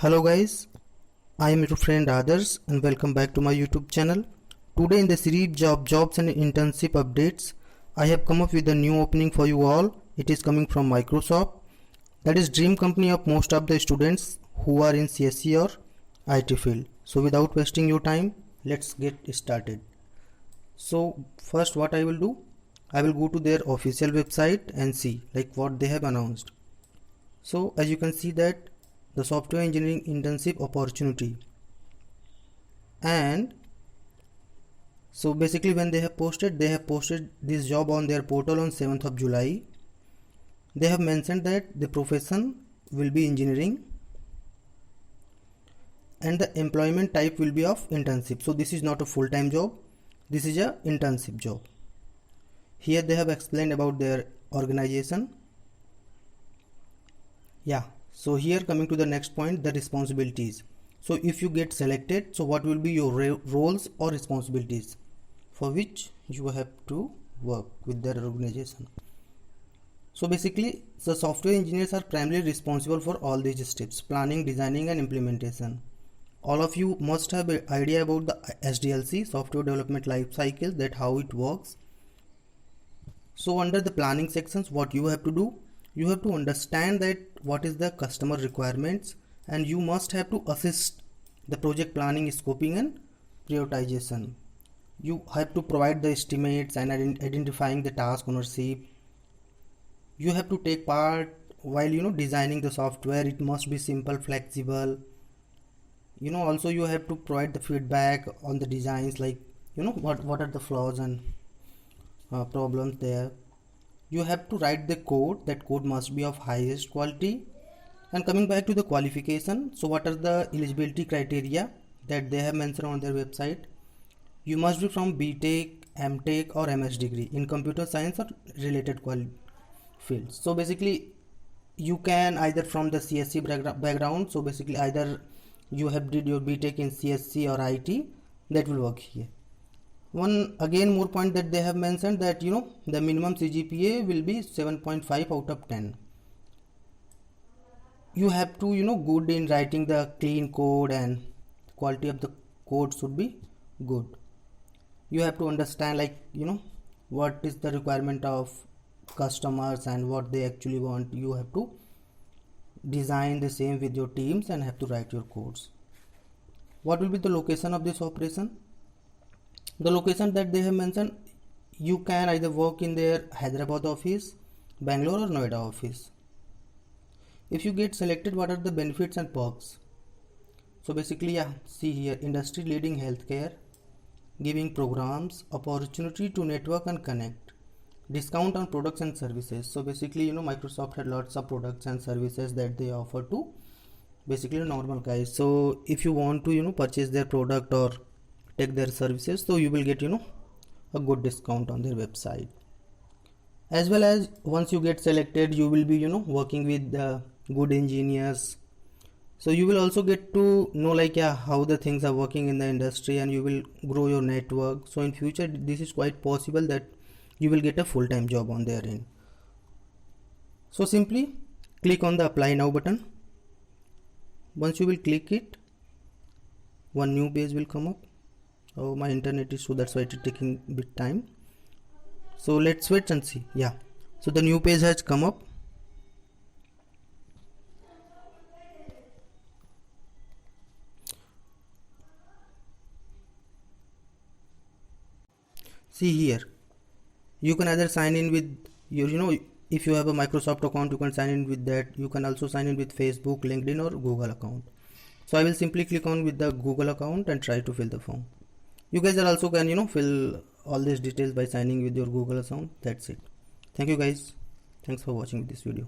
Hello guys, I am your friend Adarsh and welcome back to my YouTube channel. Today in the series of jobs and internship updates, I have come up with a new opening for you all. It is coming from Microsoft. That is dream company of most of the students who are in CSE or IT field. So without wasting your time, let's get started. So first what I will do, I will go to their official website and see like what they have announced. So as you can see that the software engineering internship opportunity, and so basically when they have posted this job on their portal on 7th of July. They have mentioned that the profession will be engineering and the employment type will be of internship. So this is not a full-time job, this is a internship job. Here they have explained about their organization. So here coming to the next point, the responsibilities. So if you get selected, so what will be your roles or responsibilities for which you have to work with their organization. So basically the software engineers are primarily responsible for all these steps: planning, designing and implementation. All of you must have an idea about the SDLC, software development life cycle, that how it works. So under the planning sections, what you have to do, you have to understand that what is the customer requirements, and you must have to assist the project planning, scoping and prioritization. You have to provide the estimates and identifying the task ownership. You have to take part while designing the software. It must be simple, flexible. Also you have to provide the feedback on the designs, like what are the flaws and problems there. You have to write the code. That code must be of highest quality. And coming back to the qualification, so what are the eligibility criteria that they have mentioned on their website? You must be from BTech, MTech or MS degree in computer science or related fields. So basically you can either from the CSC background, so basically either you have did your BTech in CSC or IT, that will work here. One again more point that they have mentioned, that the minimum CGPA will be 7.5 out of 10. You have to good in writing the clean code, and quality of the code should be good. You have to understand what is the requirement of customers and what they actually want. You have to design the same with your teams and have to write your codes. What will be the location of this operation? The location that they have mentioned, you can either work in their Hyderabad office, Bangalore or Noida office. If you get selected, what are the benefits and perks? So basically see here, industry leading healthcare, giving programs, opportunity to network and connect, discount on products and services. So basically Microsoft had lots of products and services that they offer to basically normal guys. So if you want to purchase their product or take their services, so you will get a good discount on their website. As well as once you get selected, you will be working with good engineers. So you will also get to know how the things are working in the industry, and you will grow your network. So in future this is quite possible that you will get a full-time job on their end. So simply click on the apply now button. Once you will click it, one new page will come up. Oh, my internet is slow, that's why it is taking a bit time. So let's wait and see. So the new page has come up. See here, you can either sign in with your if you have a Microsoft account, you can sign in with that. You can also sign in with Facebook, LinkedIn or Google account. So I will simply click on with the Google account and try to fill the form. You guys are also can fill all these details by signing with your Google account. That's it. Thank you guys. Thanks for watching this video.